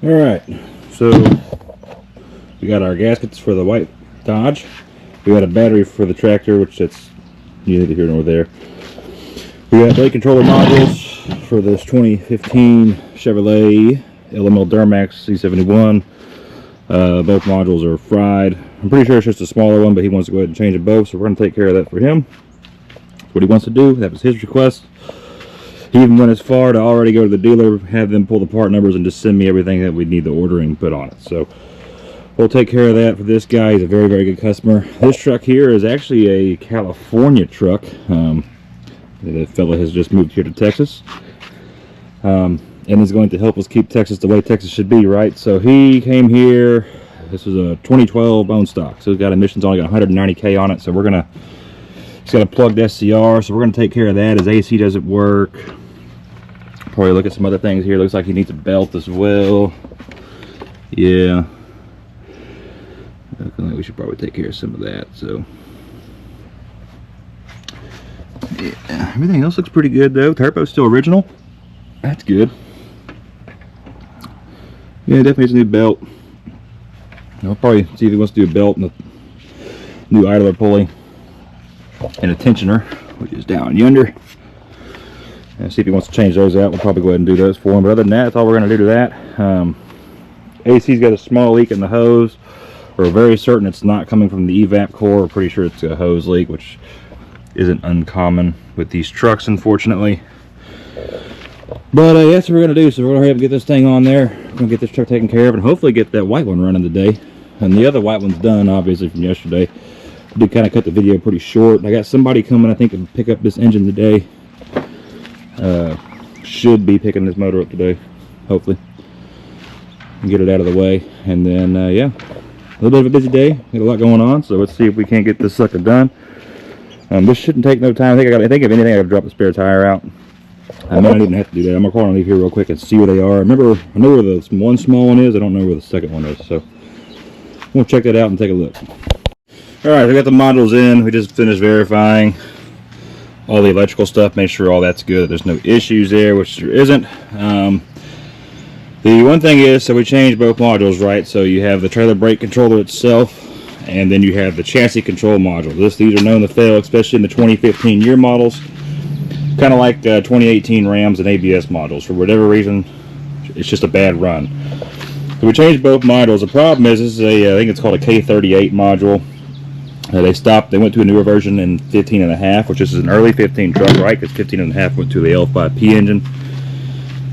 Alright, so we got our gaskets for the white Dodge. We got a battery for the tractor, which that's neither here nor there. We got brake controller modules for this 2015 Chevrolet LML Duramax C71. Both modules are fried. I'm pretty sure it's just a smaller one, but he wants to go ahead and change them both, so we're going to take care of that for him. That's what he wants to do. That was his request. He even went as far to already go to the dealer, have them pull the part numbers, and just send me everything that we need the ordering put on it. So we'll take care of that for this guy. He's a very, very good customer. This truck here is actually a California truck. The fella has just moved here to Texas. And is going to help us keep Texas the way Texas should be, right? So he came here. This was a 2012 bone stock. So it's got emissions on it, got 190K on it. So we're going to, it's got a plugged SCR. So we're going to take care of that. His AC doesn't work. Probably look at some other things here. Looks like he needs a belt as well. Yeah. I feel like we should probably take care of some of that. So yeah, everything else looks pretty good though. Turbo's still original. That's good. Yeah, definitely needs a new belt. I'll probably see if he wants to do a belt and a new idler pulley and a tensioner, which is down yonder. And see if he wants to change those out. We'll probably go ahead and do those for him. But other than that, that's all we're going to do to that. AC's got a small leak in the hose. We're very certain it's not coming from the evap core. We're pretty sure it's a hose leak, which isn't uncommon with these trucks, unfortunately. But that's what we're going to do. So we're going to hurry up and get this thing on there. We're going to get this truck taken care of and hopefully get that white one running today. And the other white one's done, obviously, from yesterday. I did kind of cut the video pretty short. I got somebody coming, I think, to pick up this engine today. Should be picking this motor up today, hopefully. And get it out of the way. And then, yeah, a little bit of a busy day. Got a lot going on, so let's see if we can't get this sucker done. This shouldn't take no time. I think if anything, I got to drop the spare tire out. I might not even have to do that. I'm going to call and leave here real quick and see where they are. I know where the one small one is. I don't know where the second one is. So we'll check that out and take a look. Alright, we got the modules in. We just finished verifying all the electrical stuff. Make sure all that's good. There's no issues there, which there isn't. The one thing is, so we changed both modules, right? So you have the trailer brake controller itself, and then you have the chassis control module. These are known to fail, especially in the 2015 year models. Kind of like 2018 Rams and ABS modules. For whatever reason, it's just a bad run. So we changed both modules. The problem is, this is I think it's called a K38 module. They went to a newer version in 15.5, which is an early 15 truck, right? Because 15.5 went to the L5P engine.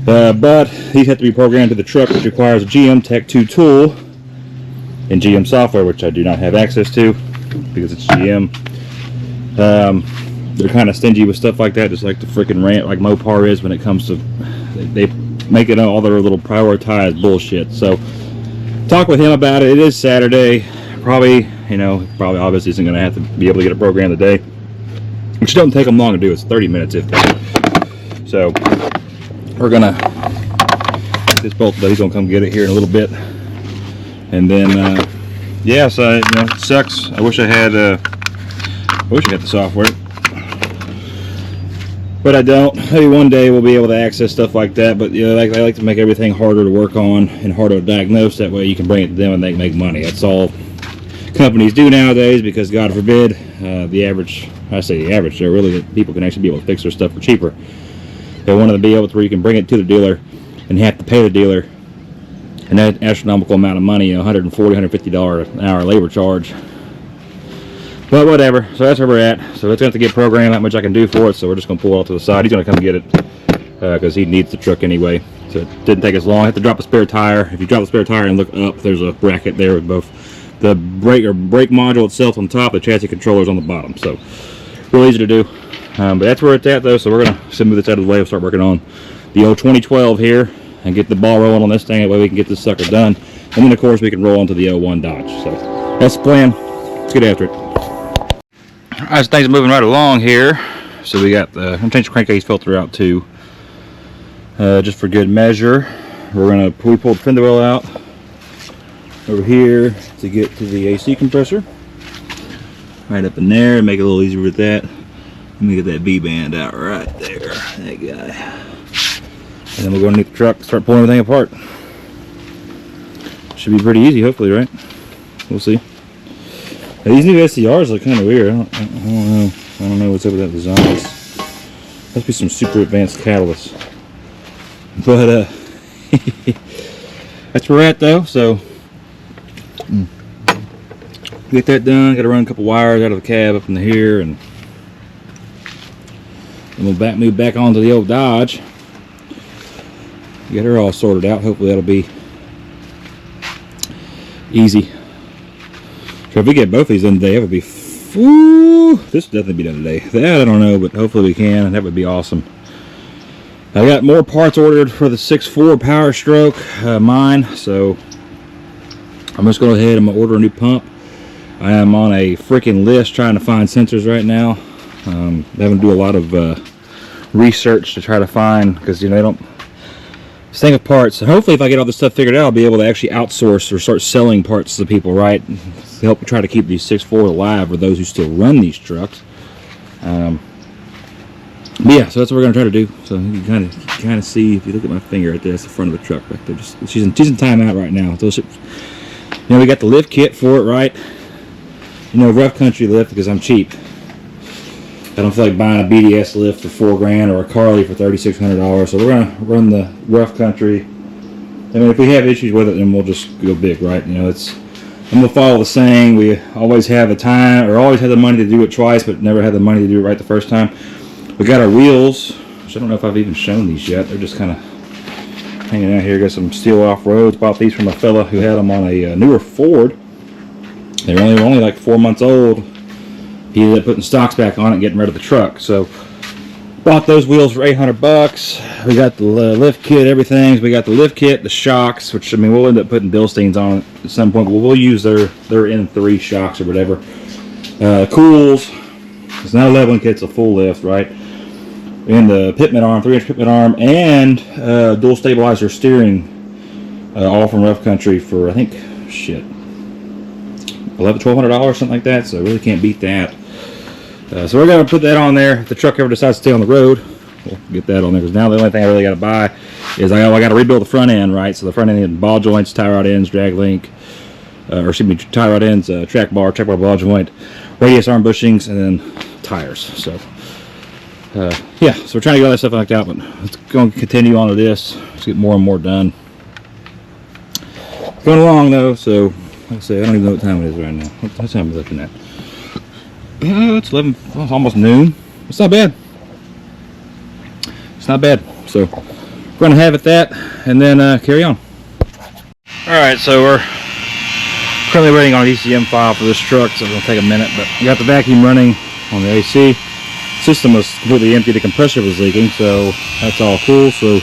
But these have to be programmed to the truck, which requires a GM Tech 2 tool and GM software, which I do not have access to because it's GM. They're kind of stingy with stuff like that, just like the freaking rant, like Mopar is when it comes to, they make it all their little prioritized bullshit. So talk with him about it. It is Saturday. Probably obviously isn't going to have to be able to get a program today, which doesn't take them long to do. It's 30 minutes if that. So we're gonna get this bolt, but he's gonna come get it here in a little bit. And then yeah, so it sucks. I wish I had the software, but I don't. Maybe one day we'll be able to access stuff like that. But I like to make everything harder to work on and harder to diagnose. That way you can bring it to them and they can make money. That's all companies do nowadays, because God forbid the average, I say the average, so really that people can actually be able to fix their stuff for cheaper. They want to be able to where you can bring it to the dealer and have to pay the dealer an astronomical amount of money, $140, $150 an hour labor charge. But whatever, so that's where we're at. So it's going to get programmed. Not much I can do for it, so we're just going to pull it off to the side. He's going to come get it because he needs the truck anyway. So it didn't take as long. I have to drop a spare tire. If you drop the spare tire and look up, there's a bracket there with both the brake module itself on top, the chassis controllers on the bottom. So real easy to do. But that's where it's at though, so we're going to move this out of the way and start working on the old 2012 here and get the ball rolling on this thing. That way we can get this sucker done. And then of course we can roll onto the L1 Dodge. So that's the plan. Let's get after it. Alright, so things are moving right along here. So we got the, I'm going to change the crankcase filter out too. Just for good measure. We're going to pull the fender well out over here to get to the AC compressor. Right up in there, make it a little easier with that. Let me get that V-band out right there. That guy. And then we'll go underneath the truck and start pulling everything apart. Should be pretty easy, hopefully, right? We'll see. Now, these new SCRs look kind of weird. I don't know. I don't know what's up with that design. Must be some super advanced catalysts. But that's where we're at, though. So get that done. Got to run a couple wires out of the cab up into here, and we'll move back onto the old Dodge. Get her all sorted out. Hopefully that'll be easy. So if we get both these done today, that would be, woo, this will definitely be done today. That I don't know, but hopefully we can, and that would be awesome. I got more parts ordered for the 6.4 Power Stroke, mine, so I'm just going ahead and order a new pump. I am on a freaking list trying to find sensors right now. Having to do a lot of research to try to find, because you know they don't thing of parts. So hopefully if I get all this stuff figured out, I'll be able to actually outsource or start selling parts to people, right? To help try to keep these 6.4 alive for those who still run these trucks. But yeah, so that's what we're gonna try to do. So you can kind of see, if you look at my finger right there, that's the front of the truck right there. She's in timeout right now. So you know, we got the lift kit for it, right? You know, rough country lift, because I'm cheap. I don't feel like buying a BDS lift for $4,000 or a Carly for $3,600. So we're gonna run the rough country. I mean, if we have issues with it, then we'll just go big, right? You know, I'm gonna follow the saying: we always have the time, or always have the money to do it twice, but never had the money to do it right the first time. We got our wheels, which I don't know if I've even shown these yet. They're just kind of hanging out here. Got some steel off-roads. Bought these from a fella who had them on a newer Ford. They were only like 4 months old. He ended up putting stocks back on it and getting rid of the truck. So bought those wheels for $800. We got the lift kit, everything. We got the lift kit, the shocks, which I mean we'll end up putting Bilsteins on it at some point. But we'll use their N3 shocks or whatever. Cools. It's not a leveling kit; it's a full lift, right? And the pitman arm, 3-inch pitman arm, and dual stabilizer steering, all from Rough Country for I think $1,200, something like that. So I really can't beat that. So we're going to put that on there. If the truck ever decides to stay on the road, we'll get that on there. Because now the only thing I really got to buy is I got to rebuild the front end, right? So the front end, ball joints, tie rod ends, drag link, or excuse me, tie rod ends, track bar ball joint, radius arm bushings, and then tires. So yeah, so we're trying to get all that stuff knocked out, but let's go and continue on to this. Let's get more and more done. It's going along though, so like I say, I don't even know what time it is right now. What time are we looking at? It's 11, well, it's almost noon. It's not bad. It's not bad. So we're going to have it that, and then carry on. Alright, so we're currently waiting on an ECM file for this truck, so it's going to take a minute, but we got the vacuum running on the AC. System was completely empty. The compressor was leaking, so that's all cool. So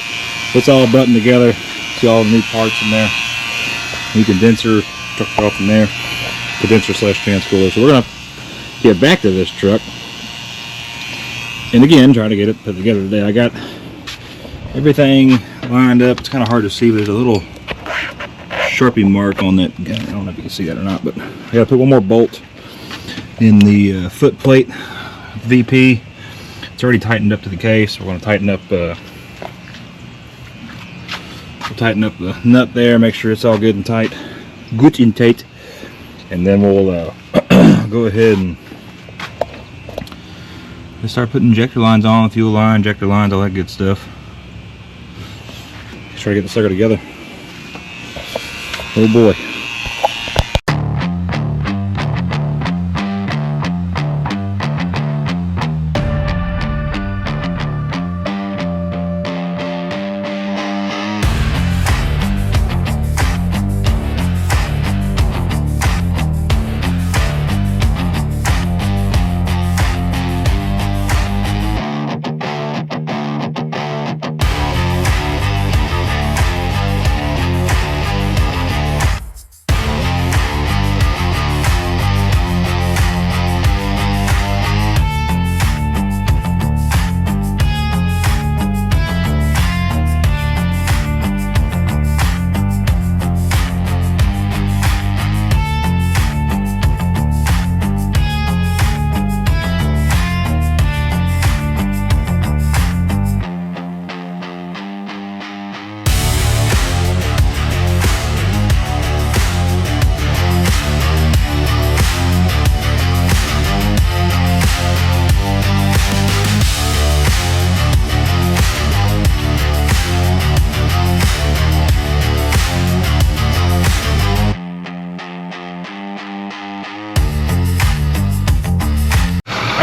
it's all buttoned together. See all the new parts in there. New condenser, truck off from there. Condenser / trans-cooler. So we're going to get back to this truck, and again try to get it put together today. I got everything lined up. It's kind of hard to see, but there's a little Sharpie mark on that. I don't know if you can see that or not, but I gotta put one more bolt in the foot plate VP. It's already tightened up to the case. We're going to tighten up we'll tighten up the nut there, make sure it's all good and tight, and then we'll go ahead and just start putting injector lines on, fuel line, injector lines, all that good stuff. Let's try to get the sucker together. Oh boy.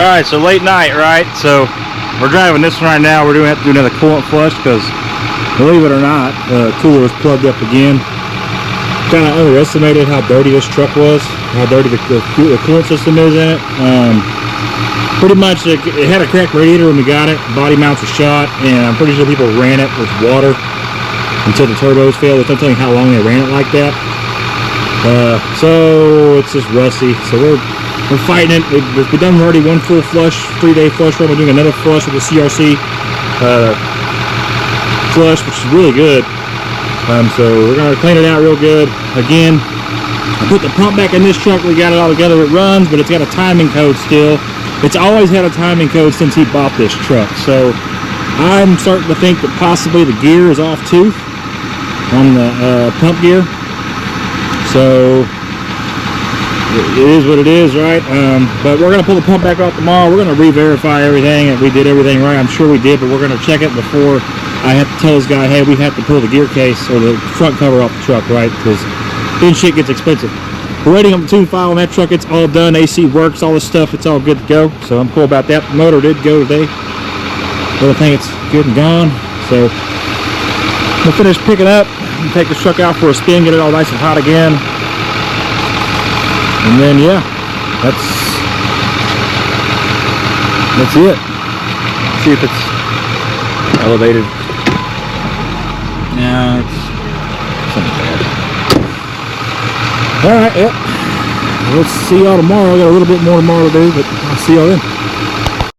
Alright, so late night, right? So we're driving this one right now. We're going to have to do another coolant flush because, believe it or not, the cooler was plugged up again. Kind of underestimated how dirty this truck was, how dirty the coolant system is in it. Pretty much it had a cracked radiator when we got it. Body mounts were shot, and I'm pretty sure people ran it with water until the turbos failed. There's no telling how long they ran it like that. So it's just rusty. So we're fighting it. We've done already one full flush, 3-day flush run. We're doing another flush with the CRC flush, which is really good. So we're gonna clean it out real good. Again, I put the pump back in this truck. We got it all together. It runs, but it's got a timing code still. It's always had a timing code since he bought this truck. So I'm starting to think that possibly the gear is off too on the pump gear. So it is what it is, right? But we're going to pull the pump back off tomorrow. We're going to re-verify everything, and we did everything right. I'm sure we did, but we're going to check it before I have to tell this guy, hey, we have to pull the gear case or the front cover off the truck, right? Because then shit gets expensive. We're waiting on the tune file on that truck. It's all done. AC works, all this stuff. It's all good to go. So I'm cool about that. The motor did go today, but I think it's good and gone. So we'll finish picking up and take this truck out for a spin, get it all nice and hot again. And then, yeah, that's it. Let's see if it's elevated. No, it's something bad. Alright, yep. We'll see y'all tomorrow. I got a little bit more tomorrow to do, but I'll see y'all then.